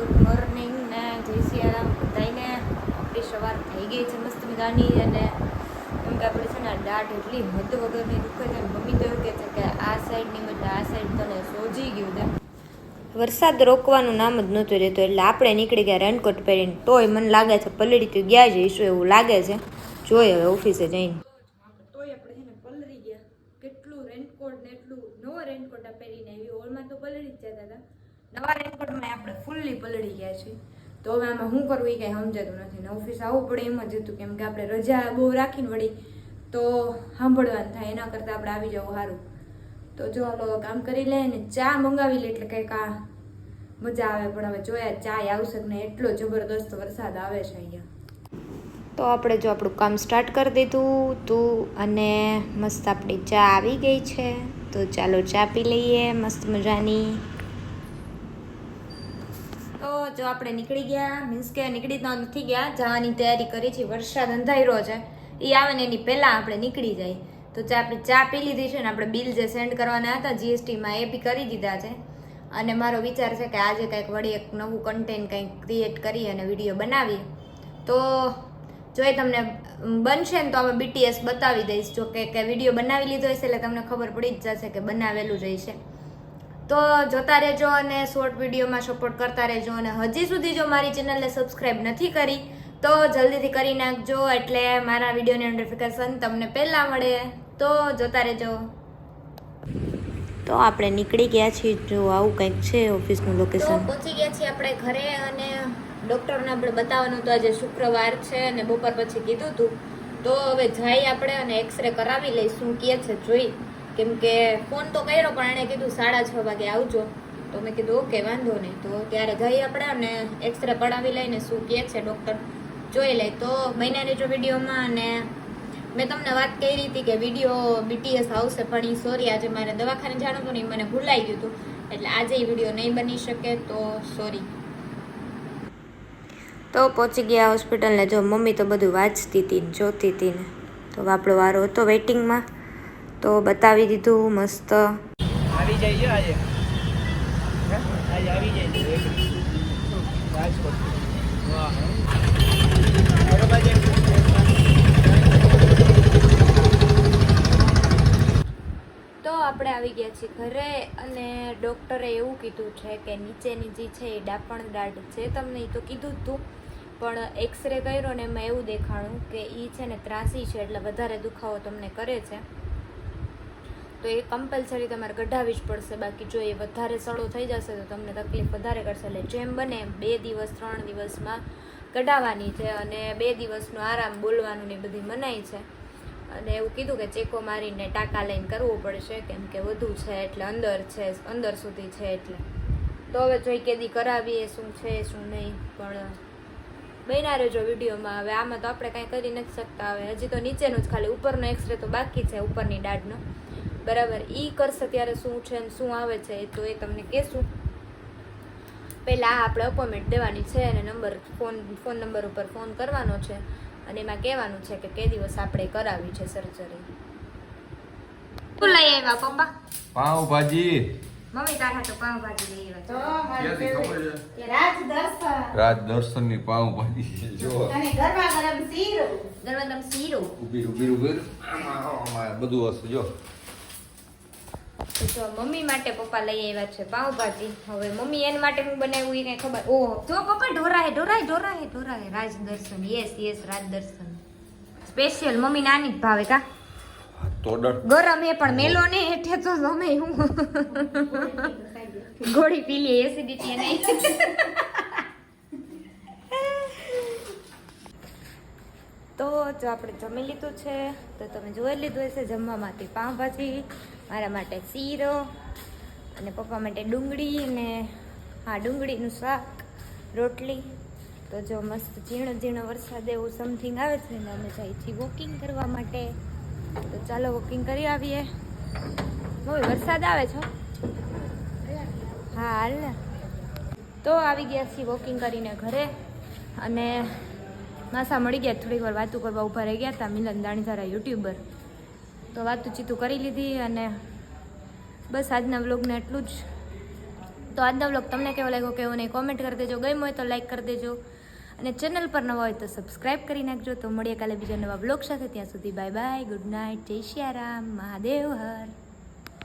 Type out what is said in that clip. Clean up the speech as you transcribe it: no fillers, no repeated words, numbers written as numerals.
Good morning ને જય સિયારામ બધાઈને. આપણી સવાર થઈ ગઈ છે મસ્ત મજાની. અને એમ કે આપણે છે ને દાઢ એટલી હદ વગરની દુખે છે. મમ્મી તો એવું કહે છે કે આ સાઈડની બદલે આ સાઈડ તને સોજી ગયું છે. વરસાદ રોકવાનું નામ જ નહોતું રહેતું એટલે આપણે નીકળી ગયા રેનકોટ પહેરીને. તોય મને લાગે છે પલળી તો ગયા જઈશું એવું લાગે છે. જોઈએ હવે ઓફિસે જઈને. તોય આપણે છે ને પલળી ગયા. કેટલું રેનકોટ ને એટલું નવો રેનકોટ પહેરીને આવી. હોલમાં તો પલળી જ જતા હતા. નવા રેનકોટમાં આપણે ફૂલ્લી પલળી ગયા છીએ. તો હવે આમાં શું કરવું એ કાંઈ સમજાતું નથી ને ઓફિસ આવવું પડે એમ જ હતું. કેમ કે આપણે રજા બહુ રાખીને વળી તો સાંભળવાનું થાય. એના કરતાં આપણે આવી જવું સારું. તો જો હાલો કામ કરી લે ને ચા મંગાવી લે એટલે કંઈક આ મજા આવે. પણ હવે જોયા ચા આવશે ને એટલો જબરદસ્ત વરસાદ આવે છે અહીંયા. તો આપણે જો આપણું કામ સ્ટાર્ટ કરી દીધું તું અને મસ્ત આપણી ચા આવી ગઈ છે. તો ચાલો ચા પી લઈએ મસ્ત મજાની. તો જો આપણે નીકળી ગયા, મીન્સ કે નીકળી તો નથી ગયા, જવાની તૈયારી કરી છે. વરસાદ અંધાર્યો છે, એ આવે ને એની પહેલાં આપણે નીકળી જાય. તો આપણે ચા પી લીધી છે ને આપણે બિલ જે સેન્ડ કરવાના હતા જીએસટીમાં એ બી કરી દીધા છે. અને મારો વિચાર છે કે આજે કંઈક વળી એક નવું કન્ટેન્ટ કંઈક ક્રિએટ કરી અને વિડીયો બનાવીએ. તો જો એ તમને બનશે ને તો અમે BTS બતાવી દઈશ. જો કે વિડીયો બનાવી લીધો હશે એટલે તમને ખબર પડી જ જશે કે બનાવેલું જ હશે. તો જોતા રહેજો અને શોર્ટ વિડીયોમાં સપોર્ટ કરતા રહેજો. અને હજી સુધી જો મારી ચેનલને સબસ્ક્રાઈબ નથી કરી તો જલ્દીથી કરી નાખજો એટલે મારા વિડીયોની નોટિફિકેશન તમને પહેલાં મળે. તો જોતા રહેજો. તો આપણે નીકળી ગયા છીએ. જો આવું કંઈક છે ઓફિસનું લોકેશન. તો પહોંચી ગયા છીએ આપણે ઘરે. અને ડૉક્ટરને આપણે બતાવવાનું તો આજે શુક્રવાર છે અને બપોર પછી કીધું હતું. તો હવે જઈ આપણે અને એક્સરે કરાવી લઈ શું કહે છે જોઈ. કેમ કે ફોન તો કર્યો પણ એણે કીધું 6:30 વાગે આવજો. તો મેં કીધું ઓકે વાંધો નહીં. તો ત્યારે જઈ આપણે અને એક્સરે પડાવી લઈને શું કહે છે ડૉક્ટર જોઈ લઈ. તો બન્યા રહેજો વિડીયોમાં. અને મેં તમને વાત કરી હતી કે વિડીયો BTS આવશે પણ એ સોરી આજે મારે દવાખાને જવાનું હતું ને એ મને ભૂલાઈ ગયું હતું એટલે આજે એ વિડીયો નહીં બની શકે તો સોરી. તો પહોંચી ગયા હોસ્પિટલને. જો મમ્મી તો બધું વાંચતી હતી ને જોતી હતી ને. તો આપણો વારો હતો વેઇટિંગમાં. તો બતાવી દીધું મસ્ત. આવી જાય છે આજે આવી જાય છે રાજકોટ. વાહ બરોબર છે. તો આપણે આવી ગયા છીએ ઘરે. અને ડૉક્ટરે એવું કીધું છે કે નીચેની જે છે એ ડાપણ દાઢ છે. તમને એ તો કીધું જ હતું પણ એક્સરે કર્યો ને એમાં એવું દેખાણું કે એ છે ને ત્રાસી છે એટલે વધારે દુખાવો તમને કરે છે. તો એ કમ્પલસરી તમારે કઢાવવી જ પડશે. બાકી જો એ વધારે સડો થઈ જશે તો તમને તકલીફ વધારે કરશે. એટલે જેમ બને એમ 2 દિવસ 3 દિવસમાં કઢાવવાની છે. અને 2 દિવસનો આરામ બોલવાનું ને બધી મનાઈ છે. અને એવું કીધું કે ચેકો મારીને ટાંકા લઈને કરવું પડશે કેમ કે વધુ છે એટલે અંદર સુધી છે એટલે. તો હવે જોઈ કેદી કરાવીએ શું છે શું નહીં. પણ બન્યા રહેજો વિડીયોમાં. હવે આમાં તો આપણે કાંઈ કરી નથી શકતા. હવે હજી તો નીચેનું જ ખાલી ઉપરનો એક્સરે તો બાકી છે ઉપરની દાઢનો. બરાબર એ કરશે ત્યારે શું છે ને શું આવે છે તો એ તમને કહેશું. પહેલાં આપણે અપોઇન્ટમેન્ટ દેવાની છે અને ફોન નંબર ઉપર ફોન કરવાનો છે અને એમાં કહેવાનું છે કે કે દિવસ આપણે કરાવી છે સર્જરી. શું લઈ આવ્યા પપ્પા? પાવભાજી. મમ્મી તારા તો પાવભાજી લઈ આવ્યા. રાજ દર્શન ની પાવભાજી જો. અને ગરમા ગરમ શીરો. ઉભી આમાં બધું હશે જો. તો મમ્મી માટે પપ્પા લઈ આવ્યા છે પાવભાજી. હવે મમ્મી એના માટે હું બનાવ્યું એ કઈ ખબર. ઓહો જો પપ્પા ઢોરાય રાજ દર્શન. યસ રાજ દર્શન સ્પેશિયલ. મમ્મી નાની જ ભાવે કા ગરમ એ પણ મેલો ને હેઠે તો તમે હું ગોળી પી લે એસિડિટી નહીં. તો જો આપણે જમી લીધું છે તો તમે જોઈ લીધું હશે. જમવામાંથી પાવભાજી, મારા માટે શીરો અને પપ્પા માટે ડુંગળી અને ડુંગળીનું શાક, રોટલી. તો જો મસ્ત ઝીણો વરસાદ એવું સમથિંગ આવે છે ને અમે જઈએ છીએ વોકિંગ કરવા માટે. તો ચાલો વોકિંગ કરી આવીએ. બહુ વરસાદ આવે છે. હા હાલ ને. તો આવી ગયા છીએ વોકિંગ કરીને ઘરે. અને માસા મળી ગયા થોડીક વાર વાતું કરવા ઊભા રહી ગયા હતા. મિલન દાણીધારા યુટ્યુબર. તો વાતું ચીતું કરી લીધી અને બસ આજના વ્લોગને એટલું જ. તો આજનો વ્લોગ તમને કેવો લાગ્યો કેવો નહીં કોમેન્ટ કરી દેજો, ગમ્યો હોય તો લાઈક કરી દેજો અને ચેનલ પર નવા હોય તો સબસ્ક્રાઈબ કરી નાખજો. તો મળીએ કાલે બીજા નવા વ્લોગ સાથે. ત્યાં સુધી બાય બાય, ગુડ નાઇટ, જય શ્રી રામ, મહાદેવ હર.